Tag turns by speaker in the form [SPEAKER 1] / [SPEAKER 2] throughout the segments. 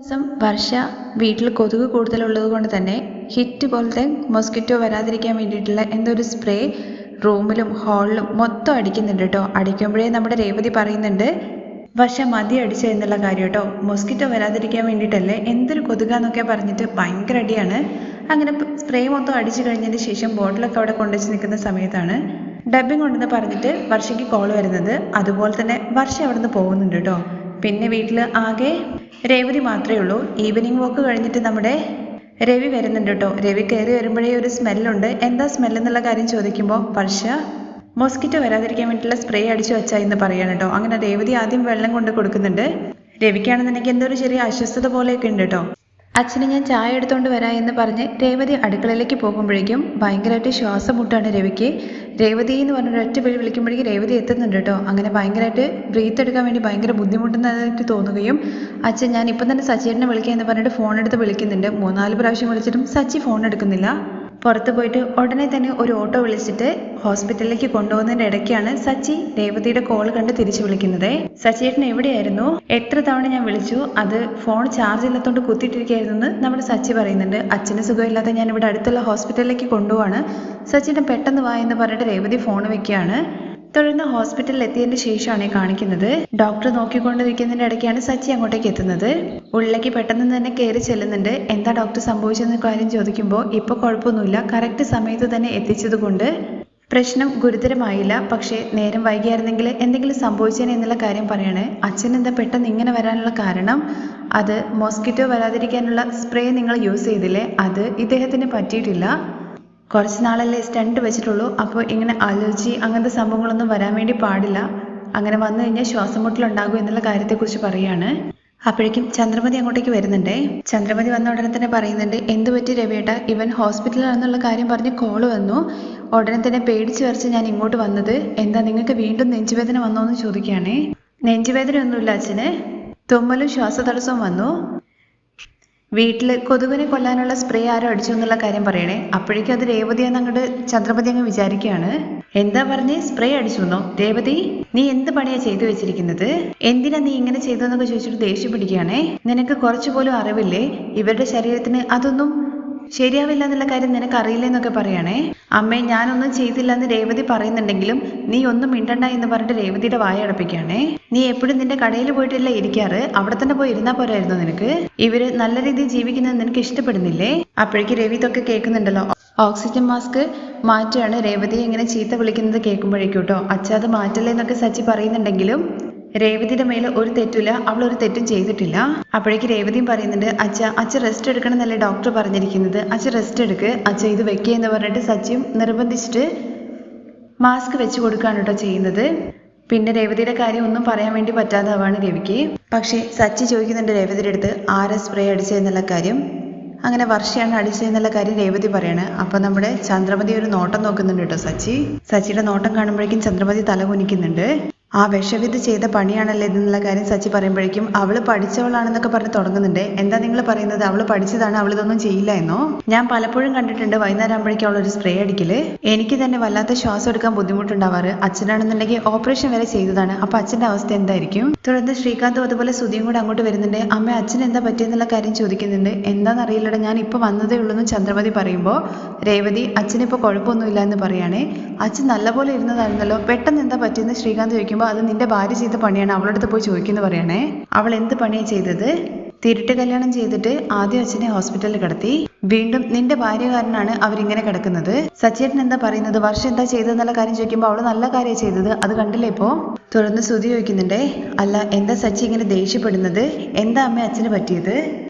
[SPEAKER 1] ദിവസം വർഷ വീട്ടിൽ കൊതുക് കൂടുതലുള്ളത് കൊണ്ട് തന്നെ ഹിറ്റ് പോലത്തെ മൊസ്കിറ്റോ വരാതിരിക്കാൻ വേണ്ടിയിട്ടുള്ള എന്തൊരു സ്പ്രേ റൂമിലും ഹാളിലും മൊത്തം അടിക്കുന്നുണ്ട് കേട്ടോ. അടിക്കുമ്പോഴേ നമ്മുടെ രേവതി പറയുന്നുണ്ട് വർഷ മതി അടിച്ച എന്നുള്ള കാര്യം കേട്ടോ. മൊസ്കിറ്റോ വരാതിരിക്കാൻ വേണ്ടിയിട്ടല്ലേ, എന്തൊരു കൊതുകാന്നൊക്കെ പറഞ്ഞിട്ട് ഭയങ്കര അടിയാണ്. അങ്ങനെ സ്പ്രേ മൊത്തം അടിച്ചു കഴിഞ്ഞതിന് ശേഷം ബോട്ടിലൊക്കെ അവിടെ കൊണ്ടുവച്ച് നിൽക്കുന്ന സമയത്താണ് ഡബ്ബിങ് ഉണ്ടെന്ന് പറഞ്ഞിട്ട് വർഷയ്ക്ക് കോൾ വരുന്നത്. അതുപോലെ തന്നെ വർഷ അവിടെ നിന്ന് പോകുന്നുണ്ട് കേട്ടോ. പിന്നെ വീട്ടിൽ ആകെ രേവതി മാത്രമേ ഉള്ളൂ. ഈവനിങ് വാക്ക് കഴിഞ്ഞിട്ട് നമ്മുടെ രവി വരുന്നുണ്ട് കേട്ടോ. രവി കയറി വരുമ്പോഴേ ഒരു സ്മെല്ലുണ്ട്. എന്താ സ്മെല്ലെന്നുള്ള കാര്യം ചോദിക്കുമ്പോൾ വർഷ മോസ്കിറ്റോ വരാതിരിക്കാൻ വേണ്ടിയിട്ടുള്ള സ്പ്രേ അടിച്ചു വെച്ചാ എന്ന് പറയാണ് കേട്ടോ. അങ്ങനെ രേവതി ആദ്യം വെള്ളം കൊണ്ട് കൊടുക്കുന്നുണ്ട്. രവിക്കാണെന്നുണ്ടെങ്കിൽ എന്തോ ഒരു ചെറിയ അസ്വസ്ഥത പോലെയൊക്കെ ഉണ്ട് കേട്ടോ. അച്ഛന് ഞാൻ ചായ എടുത്തുകൊണ്ട് വരാം എന്ന് പറഞ്ഞ് രേവതി അടുക്കളയിലേക്ക് പോകുമ്പോഴേക്കും ഭയങ്കരമായിട്ട് ശ്വാസം മുട്ടാണ് രവിക്ക്. രേവതി എന്ന് പറഞ്ഞൊരു ഒറ്റ വിളി വിളിക്കുമ്പോഴേക്കും രേവതി എത്തുന്നുണ്ട് കേട്ടോ. അങ്ങനെ ഭയങ്കരമായിട്ട് ബ്രീത്ത് എടുക്കാൻ വേണ്ടി ഭയങ്കര ബുദ്ധിമുട്ടുന്നതായിട്ട് തോന്നുകയും അച്ഛൻ ഞാൻ ഇപ്പം തന്നെ സച്ചിയേട്ടനെ വിളിക്കാം എന്ന് പറഞ്ഞിട്ട് ഫോൺ എടുത്ത് വിളിക്കുന്നുണ്ട്. 3-4 പ്രാവശ്യം വിളിച്ചിട്ടും സച്ചി ഫോൺ എടുക്കുന്നില്ല. പുറത്ത് പോയിട്ട് ഉടനെ തന്നെ ഒരു ഓട്ടോ വിളിച്ചിട്ട് ഹോസ്പിറ്റലിലേക്ക് കൊണ്ടുപോകുന്നതിന്റെ ഇടയ്ക്കാണ് സച്ചി രേവതിയുടെ കോൾ കണ്ട് തിരിച്ചു വിളിക്കുന്നത്. സച്ചിയേട്ടൻ എവിടെയായിരുന്നു, എത്ര തവണ ഞാൻ വിളിച്ചു, അത് ഫോൺ ചാർജ് ഇല്ലാത്തോണ്ട് കുത്തിയിട്ടിരിക്കുകയായിരുന്നു എന്ന് നമ്മുടെ സച്ചി പറയുന്നുണ്ട്. അച്ഛന് സുഖമില്ലാതെ ഞാൻ ഇവിടെ അടുത്തുള്ള ഹോസ്പിറ്റലിലേക്ക് കൊണ്ടുപോവാണ്, സച്ചിയേട്ടൻ പെട്ടെന്ന് വാ എന്ന് പറഞ്ഞിട്ട് രേവതി ഫോൺ വെക്കുകയാണ്. തുടർന്ന് ഹോസ്പിറ്റലിൽ എത്തിയതിന് ശേഷമാണ് കാണുന്നത്. ഡോക്ടർ നോക്കിക്കൊണ്ടിരിക്കുന്നതിന്റെ ഇടയ്ക്കാണ് സച്ചി അങ്ങോട്ടേക്ക് എത്തുന്നത്. ഉള്ളിലേക്ക് പെട്ടെന്ന് തന്നെ കയറി ചെല്ലുന്നുണ്ട്. എന്താ ഡോക്ടർ സംഭവിച്ചെന്ന കാര്യം ചോദിക്കുമ്പോൾ ഇപ്പോൾ കുഴപ്പമൊന്നുമില്ല, കറക്റ്റ് സമയത്ത് തന്നെ എത്തിച്ചത് കൊണ്ട് പ്രശ്നം ഗുരുതരമായില്ല, പക്ഷേ നേരം വൈകിയായിരുന്നെങ്കിൽ എന്തെങ്കിലും സംഭവിച്ചേനെ എന്നുള്ള കാര്യം പറയണേ. അച്ഛൻ എന്താ പെട്ടെന്ന് ഇങ്ങനെ വരാനുള്ള കാരണം, അത് മോസ്കിറ്റോ വരാതിരിക്കാനുള്ള സ്പ്രേ നിങ്ങൾ യൂസ് ചെയ്തില്ലേ, അത് ഇദ്ദേഹത്തിന് പറ്റിയിട്ടില്ല. കുറച്ച് നാളല്ലേ സ്റ്റണ്ട് വെച്ചിട്ടുള്ളൂ, അപ്പോൾ ഇങ്ങനെ അലർജി അങ്ങനത്തെ സംഭവങ്ങളൊന്നും വരാൻ വേണ്ടി പാടില്ല, അങ്ങനെ വന്നു കഴിഞ്ഞാൽ ശ്വാസം മുട്ടലുണ്ടാകും എന്നുള്ള കാര്യത്തെക്കുറിച്ച് പറയുകയാണ്. അപ്പോഴേക്കും ചന്ദ്രമതി അങ്ങോട്ടേക്ക് വരുന്നുണ്ടേ. ചന്ദ്രമതി വന്ന ഉടനെ തന്നെ പറയുന്നുണ്ട്, എന്ത് പറ്റി രവിയേട്ട, ഇവൻ ഹോസ്പിറ്റലിലാണെന്നുള്ള കാര്യം പറഞ്ഞ് കോള് വന്നു. ഉടനെ തന്നെ പേടിച്ച് വരച്ച് ഞാൻ ഇങ്ങോട്ട് വന്നത്. എന്താ നിങ്ങൾക്ക് വീണ്ടും നെഞ്ചുവേദന വന്നോ എന്ന് ചോദിക്കുകയാണേ. നെഞ്ചുവേദന ഒന്നുമില്ല അച്ഛന്, തുമ്മലും ശ്വാസതടസ്സവും വന്നു. വീട്ടിൽ കൊതുകിനെ കൊല്ലാനുള്ള സ്പ്രേ ആരോ അടിച്ചു എന്നുള്ള കാര്യം പറയണേ. അപ്പോഴേക്കും അത് രേവതിയാന്ന് അങ്ങോട്ട് ചന്ദ്രപതി അങ്ങ് വിചാരിക്കുകയാണ്. എന്താ പറഞ്ഞേ, സ്പ്രേ അടിച്ചു എന്നോ? രേവതി, നീ എന്ത് പണിയാ ചെയ്തു വെച്ചിരിക്കുന്നത്, എന്തിനാ നീ ഇങ്ങനെ ചെയ്തതെന്നൊക്കെ ചോദിച്ചിട്ട് ദേഷ്യം പിടിക്കുകയാണേ. നിനക്ക് കുറച്ചു പോലും അറിവില്ലേ, ഇവരുടെ ശരീരത്തിന് അതൊന്നും ശരിയാവില്ല എന്നുള്ള കാര്യം നിനക്ക് അറിയില്ലെന്നൊക്കെ പറയണേ. അമ്മേ, ഞാനൊന്നും ചെയ്തില്ല എന്ന് രേവതി പറയുന്നുണ്ടെങ്കിലും നീ ഒന്നും മിണ്ടണ്ട എന്ന് പറഞ്ഞിട്ട് രേവതിയുടെ വായ അടപ്പിക്കുകയാണേ. നീ എപ്പോഴും നിന്റെ കടയിൽ പോയിട്ടല്ല ഇരിക്കാറ്, അവിടെ തന്നെ പോയി ഇരുന്നാ പോരായിരുന്നു നിനക്ക്, ഇവര് നല്ല രീതിയിൽ ജീവിക്കുന്നത് നിനക്ക് ഇഷ്ടപ്പെടുന്നില്ലേ? അപ്പോഴേക്ക് രവി ഇതൊക്കെ കേൾക്കുന്നുണ്ടല്ലോ. ഓക്സിജൻ മാസ്ക് മാറ്റുകയാണ്. രേവതിയെ ഇങ്ങനെ ചീത്ത വിളിക്കുന്നത് കേൾക്കുമ്പോഴേക്കും കേട്ടോ. അച്ഛ അത് മാറ്റല്ലേ എന്നൊക്കെ സച്ചി പറയുന്നുണ്ടെങ്കിലും രേവതിയുടെ മേലെ ഒരു തെറ്റില്ല, അവൾ ഒരു തെറ്റും ചെയ്തിട്ടില്ല. അപ്പോഴേക്ക് രേവതിയും പറയുന്നുണ്ട്, അച്ഛ റെസ്റ്റ് എടുക്കണം എന്നല്ലേ ഡോക്ടർ പറഞ്ഞിരിക്കുന്നത്, അച്ഛ റെസ്റ്റ് എടുക്ക്, അച്ഛ ഇത് വെക്കുക എന്ന് പറഞ്ഞിട്ട് സച്ചിയും നിർബന്ധിച്ചിട്ട് മാസ്ക് വെച്ച് കൊടുക്കുകയാണ് കേട്ടോ ചെയ്യുന്നത്. പിന്നെ രേവതിയുടെ കാര്യം ഒന്നും പറയാൻ വേണ്ടി പറ്റാതാവാണ് രവിക്ക്. പക്ഷേ സച്ചി ചോദിക്കുന്നുണ്ട് രേവതിയുടെ അടുത്ത് ആരാ സ്പ്രേ അടിച്ചതെന്നുള്ള കാര്യം. അങ്ങനെ വർഷയാണ് അടിച്ചതെന്നുള്ള കാര്യം രേവതി പറയാണ്. അപ്പൊ നമ്മുടെ ചന്ദ്രമതി ഒരു നോട്ടം നോക്കുന്നുണ്ട് കേട്ടോ സച്ചിയുടെ നോട്ടം കാണുമ്പോഴേക്കും ചന്ദ്രമതി തല കുനിക്കുന്നുണ്ട്. ആ വിഷവിധി ചെയ്ത പണിയാണല്ലേ എന്നുള്ള കാര്യം സച്ചി പറയുമ്പോഴേക്കും അവള് പഠിച്ചവളാണെന്നൊക്കെ പറഞ്ഞ് തുടങ്ങുന്നുണ്ട്. എന്താ നിങ്ങൾ പറയുന്നത്, അവള് പഠിച്ചതാണ്, അവളിതൊന്നും ചെയ്യില്ല എന്നോ? ഞാൻ പലപ്പോഴും കണ്ടിട്ടുണ്ട് വൈകുന്നേരം ആകുമ്പോഴേക്കും അവളൊരു സ്പ്രേ അടിക്കല്. എനിക്ക് തന്നെ വല്ലാത്ത ശ്വാസം എടുക്കാൻ ബുദ്ധിമുട്ടുണ്ടാവാറ്. അച്ഛനാണെന്നുണ്ടെങ്കിൽ ഓപ്പറേഷൻ വരെ ചെയ്തതാണ്, അപ്പൊ അച്ഛന്റെ അവസ്ഥ എന്തായിരിക്കും? തുടർന്ന് ശ്രീകാന്തും അതുപോലെ സുധിയും കൂടെ അങ്ങോട്ട് വരുന്നുണ്ട്. അമ്മ, അച്ഛൻ എന്താ പറ്റിയെന്നുള്ള കാര്യം ചോദിക്കുന്നുണ്ട്. എന്താണെന്നറിയില്ലട, ഞാൻ ഇപ്പൊ വന്നതേ ഉള്ളൂ എന്ന് ചന്ദ്രമതി പറയുമ്പോൾ രേവതി അച്ഛനിപ്പോൾ കുഴപ്പമൊന്നുമില്ല എന്ന് പറയുകയാണേ. അച്ഛൻ നല്ലപോലെ ഇരുന്നതായിരുന്നല്ലോ, പെട്ടെന്ന് എന്താ പറ്റിയെന്ന് ശ്രീകാന്ത് ചോദിക്കുമ്പോൾ അത് നിന്റെ ഭാര്യ ചെയ്ത പണിയാണ്, അവളടുത്ത് പോയി ചോദിക്കുന്നു പറയണേ. അവൾ എന്ത് പണിയാണ് ചെയ്തത്? തിരുട്ട് കല്യാണം ചെയ്തിട്ട് ആദ്യം അച്ഛനെ ഹോസ്പിറ്റലിൽ കിടത്തി, വീണ്ടും നിന്റെ ഭാര്യ കാരനാണ് അവരിങ്ങനെ കിടക്കുന്നത്. സച്ചേട്ടൻ എന്താ പറയുന്നത്, വർഷം എന്താ ചെയ്തതെന്നുള്ള കാര്യം ചോദിക്കുമ്പോൾ അവള് നല്ല കാര്യം ചെയ്തത്, അത് കണ്ടില്ലേ ഇപ്പോ? തുടർന്ന് സുധി ചോദിക്കുന്നുണ്ടേ, അല്ല എന്താ സച്ചി ഇങ്ങനെ ദേഷ്യപ്പെടുന്നത്, എന്താ അമ്മ അച്ഛന് പറ്റിയത്?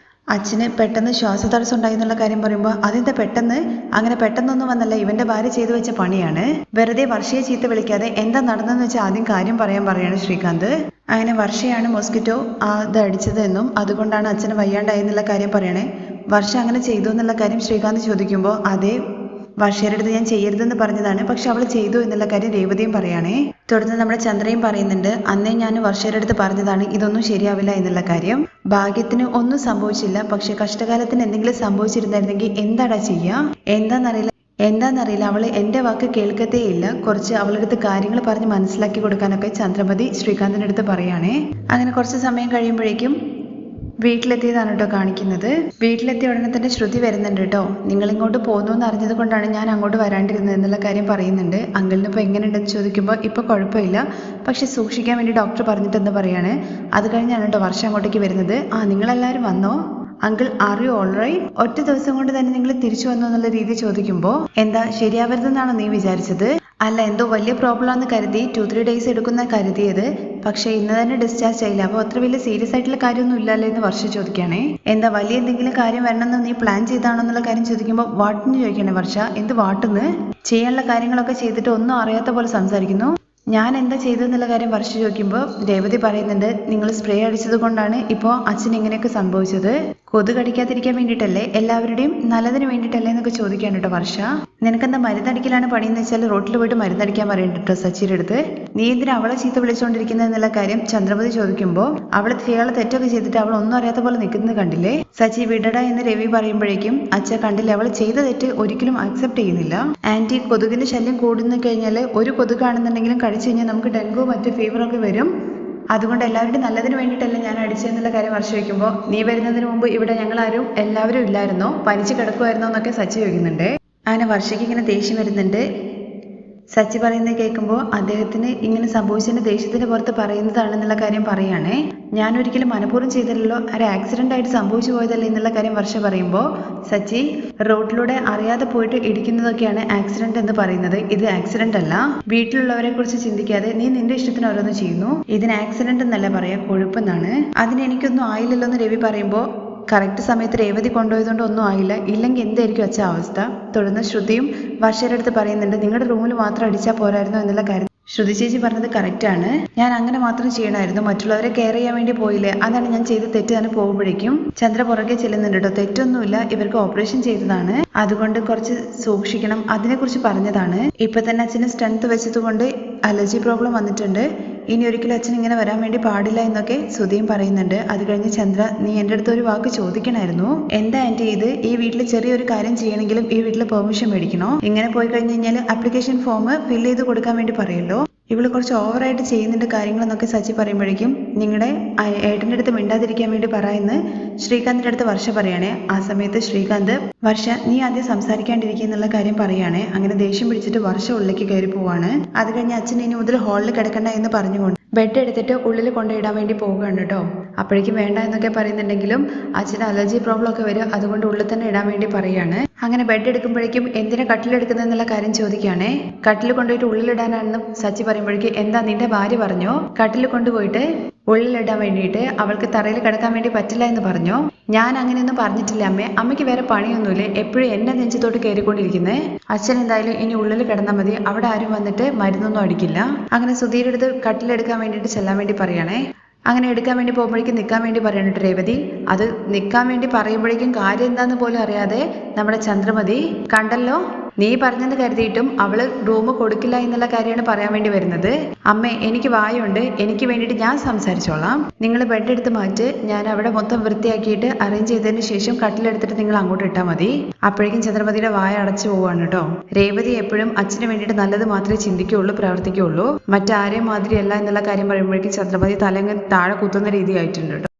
[SPEAKER 1] അച്ഛന് പെട്ടെന്ന് ശ്വാസതടസ്സം ഉണ്ടായി എന്നുള്ള കാര്യം പറയുമ്പോൾ അതെന്താ പെട്ടെന്ന്, അങ്ങനെ പെട്ടെന്നൊന്നും വന്നല്ല, ഇവന്റെ ഭാര്യ ചെയ്തു വെച്ച പണിയാണ്. വെറുതെ വർഷയെ ചീത്ത വിളിക്കാതെ എന്താ നടന്നെന്ന് വെച്ചാൽ ആദ്യം കാര്യം പറയാണ് ശ്രീകാന്ത്. അങ്ങനെ വർഷയാണ് മോസ്കിറ്റോ അത് അടിച്ചത് എന്നും അതുകൊണ്ടാണ് അച്ഛന് വയ്യാണ്ടായെന്നുള്ള കാര്യം പറയണേ. വർഷ അങ്ങനെ ചെയ്തു എന്നുള്ള കാര്യം ശ്രീകാന്ത് ചോദിക്കുമ്പോൾ അതേ, വർഷയുടെ അടുത്ത് ഞാൻ ചെയ്യരുതെന്ന് പറഞ്ഞതാണ്, പക്ഷെ അവൾ ചെയ്തു എന്നുള്ള കാര്യം രേവതിയും പറയാണേ. തുടർന്ന് നമ്മുടെ ചന്ദ്രയും പറയുന്നുണ്ട്, അന്നേ ഞാൻ വർഷയുടെ അടുത്ത് പറഞ്ഞതാണ് ഇതൊന്നും ശരിയാവില്ല എന്നുള്ള കാര്യം. ഭാഗ്യത്തിന് ഒന്നും സംഭവിച്ചില്ല, പക്ഷെ കഷ്ടകാലത്തിന് എന്തെങ്കിലും സംഭവിച്ചിരുന്നായിരുന്നെങ്കിൽ എന്താടാ ചെയ്യാ? എന്താന്നറിയില്ല അവള് എന്റെ വാക്ക് കേൾക്കത്തേ ഇല്ല. കുറച്ച് അവളടുത്ത് കാര്യങ്ങൾ പറഞ്ഞ് മനസ്സിലാക്കി കൊടുക്കാനൊക്കെ ചന്ദ്രമതി ശ്രീകാന്തിന്റെ അടുത്ത് പറയാണേ. അങ്ങനെ കുറച്ച് സമയം കഴിയുമ്പോഴേക്കും വീട്ടിലെത്തിയതാണ് കേട്ടോ കാണിക്കുന്നത്. വീട്ടിലെത്തിയ ഉടനെ തന്നെ ശ്രുതി വരുന്നുണ്ട് കേട്ടോ. നിങ്ങൾ ഇങ്ങോട്ട് പോകുന്നു എന്ന് അറിഞ്ഞത് കൊണ്ടാണ് ഞാൻ അങ്ങോട്ട് വരാണ്ടിരുന്നത് എന്നുള്ള കാര്യം പറയുന്നുണ്ട്. അങ്കിളിന് ഇപ്പോൾ എങ്ങനെയുണ്ടെന്ന് ചോദിക്കുമ്പോൾ ഇപ്പോൾ കുഴപ്പമില്ല, പക്ഷെ സൂക്ഷിക്കാൻ വേണ്ടി ഡോക്ടർ പറഞ്ഞിട്ടെന്ന് പറയാണ്. അത് കഴിഞ്ഞാണ് കേട്ടോ വർഷം അങ്ങോട്ടേക്ക് വരുന്നത്. നിങ്ങളെല്ലാവരും വന്നോ uncle, are you all right? ഒറ്റ ദിവസം കൊണ്ട് തന്നെ നിങ്ങൾ തിരിച്ചു വന്നു എന്നുള്ള രീതി ചോദിക്കുമ്പോൾ എന്താ ശരിയാവരുതെന്നാണോ നീ വിചാരിച്ചത്? അല്ല, എന്തോ വലിയ പ്രോബ്ലം ആണെന്ന് കരുതി 2-3 ഡേയ്സ് എടുക്കുന്ന കരുതിയത്, പക്ഷെ ഇന്ന് തന്നെ ഡിസ്ചാർജ് ചെയ്യില്ല. അപ്പോൾ അത്ര വലിയ സീരിയസ് ആയിട്ടുള്ള കാര്യമൊന്നും ഇല്ലല്ലോ എന്ന് വർഷ ചോദിക്കുകയാണേ. എന്താ വലിയ എന്തെങ്കിലും കാര്യം വരണമെന്ന് നീ പ്ലാൻ ചെയ്താണോ എന്നുള്ള കാര്യം ചോദിക്കുമ്പോൾ വാട്ടെന്ന് ചോദിക്കണേ വർഷ. എന്ത് വാട്ടെന്ന്? ചെയ്യാനുള്ള കാര്യങ്ങളൊക്കെ ചെയ്തിട്ട് ഒന്നും അറിയാത്ത പോലെ സംസാരിക്കുന്നു. ഞാൻ എന്താ ചെയ്തതെന്നുള്ള കാര്യം വർഷ ചോദിക്കുമ്പോൾ രേവതി പറയുന്നുണ്ട്, നിങ്ങൾ സ്പ്രേ അടിച്ചത് കൊണ്ടാണ് ഇപ്പോൾ അച്ഛൻ ഇങ്ങനെയൊക്കെ സംഭവിച്ചത്. കൊതുക് കടിക്കാതിരിക്കാൻ വേണ്ടിയിട്ടല്ലേ, എല്ലാവരുടെയും നല്ലതിന് വേണ്ടിയിട്ടല്ലേ എന്നൊക്കെ ചോദിക്കാൻ കേട്ടോ വർഷ. നിനക്കെന്താ മരുന്നടിക്കലാണ് പണിയെന്ന് വെച്ചാൽ റോട്ടിൽ പോയിട്ട് മരുന്നടിക്കാൻ പറയണ്ടോ സച്ചിയുടെ അടുത്ത്. നീ എന്തിനാ അവളെ ചീത്ത വിളിച്ചുകൊണ്ടിരിക്കുന്നത് എന്നുള്ള കാര്യം ചന്ദ്രമതി ചോദിക്കുമ്പോൾ അവൾ ചെയ്യാനുള്ള തെറ്റൊക്കെ ചെയ്തിട്ട് അവൾ ഒന്നും അറിയാത്ത പോലെ നിൽക്കുന്നത് കണ്ടില്ലേ. സച്ചി വിടട എന്ന് രവി പറയുമ്പോഴേക്കും അച്ഛൻ കണ്ടില്ല, അവൾ ചെയ്ത തെറ്റ് ഒരിക്കലും അക്സെപ്റ്റ് ചെയ്യുന്നില്ല. ആന്റി, കൊതുകിന്റെ ശല്യം കൂടുന്നു കഴിഞ്ഞാൽ ഒരു കൊതുകാണെന്നുണ്ടെങ്കിലും കഴിച്ചു കഴിഞ്ഞാൽ നമുക്ക് ഡെങ്കു മറ്റ് ഫീവറൊക്കെ വരും. അതുകൊണ്ട് എല്ലാവരുടെയും നല്ലതിന് വേണ്ടിയിട്ടല്ല ഞാൻ അടിച്ചതെന്നുള്ള കാര്യം വർഷ വയ്ക്കുമ്പോൾ നീ വരുന്നതിന് മുമ്പ് ഇവിടെ ഞങ്ങളാരും എല്ലാവരും ഇല്ലായിരുന്നോ, പനിച്ച് കിടക്കുമായിരുന്നോ എന്നൊക്കെ സച്ചി ചോദിക്കുന്നുണ്ട്. അങ്ങനെ വർഷയ്ക്ക് ഇങ്ങനെ ദേഷ്യം വരുന്നുണ്ട്. സച്ചി പറയുന്നത് കേൾക്കുമ്പോൾ അദ്ദേഹത്തിന് ഇങ്ങനെ സംഭവിച്ചതിന്റെ ദേഷ്യത്തിന്റെ പുറത്ത് പറയുന്നതാണെന്നുള്ള കാര്യം പറയുകയാണേ. ഞാൻ ഒരിക്കലും മനഃപൂർവ്വം ചെയ്തില്ലല്ലോ, ഒരു ആക്സിഡന്റ് ആയിട്ട് സംഭവിച്ചു പോയതല്ലേ എന്നുള്ള കാര്യം വർഷ പറയുമ്പോൾ സച്ചി, റോഡിലൂടെ അറിയാതെ പോയിട്ട് ഇടിക്കുന്നതൊക്കെയാണ് ആക്സിഡന്റ് എന്ന് പറയുന്നത്. ഇത് ആക്സിഡന്റ് അല്ല. വീട്ടിലുള്ളവരെ കുറിച്ച് ചിന്തിക്കാതെ നീ നിന്റെ ഇഷ്ടത്തിന് ഓരോന്ന് ചെയ്യുന്നു. ഇതിന് ആക്സിഡന്റ് എന്നല്ല പറയാ, കൊഴുപ്പെന്നാണ്. അതിന് എനിക്കൊന്നും ആയില്ലല്ലോ എന്ന് രവി പറയുമ്പോൾ കറക്റ്റ് സമയത്ത് രേവതി കൊണ്ടുപോയതുകൊണ്ട് ഒന്നും ആയില്ല, ഇല്ലെങ്കിൽ എന്തായിരിക്കും അച്ഛ അവസ്ഥ? തുടർന്ന് ശ്രുതിയും വർഷയുടെ അടുത്ത് പറയുന്നുണ്ട്, നിങ്ങളുടെ റൂമിൽ മാത്രം അടിച്ചാൽ പോരായിരുന്നു എന്നുള്ള കാര്യം. ശ്രുതി ചേച്ചി പറഞ്ഞത് കറക്റ്റാണ്. ഞാൻ അങ്ങനെ മാത്രം ചെയ്യണമായിരുന്നു, മറ്റുള്ളവരെ കെയർ ചെയ്യാൻ വേണ്ടി പോയില്ലേ, അതാണ് ഞാൻ ചെയ്ത തെറ്റ്. തന്നെ പോകുമ്പോഴേക്കും ചന്ദ്ര പുറകെ ചെല്ലുന്നുണ്ട് കേട്ടോ. തെറ്റൊന്നുമില്ല, ഇവർക്ക് ഓപ്പറേഷൻ ചെയ്തതാണ്, അതുകൊണ്ട് കുറച്ച് സൂക്ഷിക്കണം, അതിനെക്കുറിച്ച് പറഞ്ഞതാണ്. ഇപ്പൊ തന്നെ അച്ഛന് സ്ട്രെങ്ത് വെച്ചത് കൊണ്ട് അലർജി പ്രോബ്ലം വന്നിട്ടുണ്ട്, ഇനി ഒരിക്കലും അച്ഛൻ ഇങ്ങനെ വരാൻ വേണ്ടി പാടില്ല എന്നൊക്കെ സുധിയും പറയുന്നുണ്ട്. അത് കഴിഞ്ഞ് ചന്ദ്ര, നീ എൻ്റെ അടുത്ത് ഒരു വാക്ക് ചോദിക്കണമായിരുന്നു. എന്താ ആൻറ്റി ഇത്? ഈ വീട്ടിൽ ചെറിയൊരു കാര്യം ചെയ്യണമെങ്കിലും ഈ വീട്ടിൽ പെർമിഷൻ മേടിക്കണോ? ഇങ്ങനെ പോയി കഴിഞ്ഞ് കഴിഞ്ഞാൽ ആപ്ലിക്കേഷൻ ഫോം ഫില്ല് ചെയ്ത് കൊടുക്കാൻ വേണ്ടി പറയുമല്ലോ. ഇവള് കുറച്ച് ഓവറായിട്ട് ചെയ്യുന്നുണ്ട് കാര്യങ്ങളെന്നൊക്കെ സച്ചി പറയുമ്പോഴേക്കും നിങ്ങളുടെ ഏട്ടൻ്റെ അടുത്ത് മിണ്ടാതിരിക്കാൻ വേണ്ടി പറയുന്ന ശ്രീകാന്തിൻ്റെ അടുത്ത് വർഷ പറയണേ. ആ സമയത്ത് ശ്രീകാന്ത്, വർഷ നീ ആദ്യം സംസാരിക്കാണ്ടിരിക്കുക എന്നുള്ള കാര്യം പറയുകയാണേ. അങ്ങനെ ദേഷ്യം പിടിച്ചിട്ട് വർഷ ഉള്ളിലേക്ക് കയറി പോവാണ്. അത് കഴിഞ്ഞ് അച്ഛൻ ഇനി മുതൽ ഹാളിൽ കിടക്കണ്ട എന്ന് പറഞ്ഞുകൊണ്ട് ബെഡ് എടുത്തിട്ട് ഉള്ളിൽ കൊണ്ടുപോയിടാൻ വേണ്ടി പോവുകയാണ് കേട്ടോ. അപ്പോഴേക്കും വേണ്ട എന്നൊക്കെ പറയുന്നുണ്ടെങ്കിലും അച്ഛന് അലർജി പ്രോബ്ലം ഒക്കെ വരും, അതുകൊണ്ട് ഉള്ളിൽ തന്നെ ഇടാൻ വേണ്ടി പറയുകയാണ്. അങ്ങനെ ബെഡ് എടുക്കുമ്പോഴേക്കും എന്തിനാ കട്ടിലെടുക്കുന്നതെന്നുള്ള കാര്യം ചോദിക്കുകയാണേ. കട്ടിൽ കൊണ്ടുപോയിട്ട് ഉള്ളിലിടാനാണെന്ന് സച്ചി പറയുമ്പോഴേക്കും എന്താ നിന്റെ ഭാര്യ പറഞ്ഞോ കട്ടിൽ കൊണ്ടുപോയിട്ട് ഉള്ളിലിടാൻ വേണ്ടിയിട്ട്, അവൾക്ക് തറയിൽ കിടക്കാൻ വേണ്ടി പറ്റില്ല എന്ന് പറഞ്ഞോ? ഞാൻ അങ്ങനെയൊന്നും പറഞ്ഞിട്ടില്ല അമ്മേ, അമ്മയ്ക്ക് വേറെ പണിയൊന്നുമില്ലേ, എപ്പോഴും എന്നെ നെഞ്ചത്തോട്ട് കയറിക്കൊണ്ടിരിക്കുന്നേ. അച്ഛൻ എന്തായാലും ഇനി ഉള്ളിൽ കിടന്നാൽ മതി, അവിടെ ആരും വന്നിട്ട് മരുന്നൊന്നും അടിക്കില്ല. അങ്ങനെ സുധീരുടെ അടുത്ത് കട്ടിലെടുക്കാൻ വേണ്ടിയിട്ട് ചെല്ലാൻ വേണ്ടി പറയണേ. അങ്ങനെ എടുക്കാൻ വേണ്ടി പോകുമ്പോഴേക്കും നിൽക്കാൻ വേണ്ടി പറയണിട്ട് രേവതി. അത് നിൽക്കാൻ വേണ്ടി പറയുമ്പോഴേക്കും കാര്യം എന്താന്ന് പോലും അറിയാതെ നമ്മുടെ ചന്ദ്രമതി, കണ്ടല്ലോ നീ പറഞ്ഞെന്ന് കരുതിയിട്ടും അവള് റൂം കൊടുക്കില്ല എന്നുള്ള കാര്യമാണ് പറയാൻ വേണ്ടി വരുന്നത്. അമ്മേ, എനിക്ക് വായുണ്ട്, എനിക്ക് വേണ്ടിയിട്ട് ഞാൻ സംസാരിച്ചോളാം, നിങ്ങൾ ബെഡ് എടുത്ത് മാറ്റ്, ഞാൻ അവിടെ മൊത്തം വൃത്തിയാക്കിയിട്ട് അറേഞ്ച് ചെയ്തതിന് ശേഷം കട്ടിലെടുത്തിട്ട് നിങ്ങൾ അങ്ങോട്ട് ഇട്ടാൽ മതി. അപ്പോഴേക്കും ചന്ദ്രമതിയുടെ വായ അടച്ചു പോവാണ് കേട്ടോ. രേവതി എപ്പോഴും അച്ഛന് വേണ്ടിയിട്ട് നല്ലത് മാത്രമേ ചിന്തിക്കുകയുള്ളൂ, പ്രവർത്തിക്കുകയുള്ളൂ, മറ്റാരെയും മാതിരിയല്ല എന്നുള്ള കാര്യം പറയുമ്പോഴേക്കും ചന്ദ്രമതി തലങ്ങ് താഴെ കുത്തുന്ന രീതി ആയിട്ടുണ്ട് കേട്ടോ.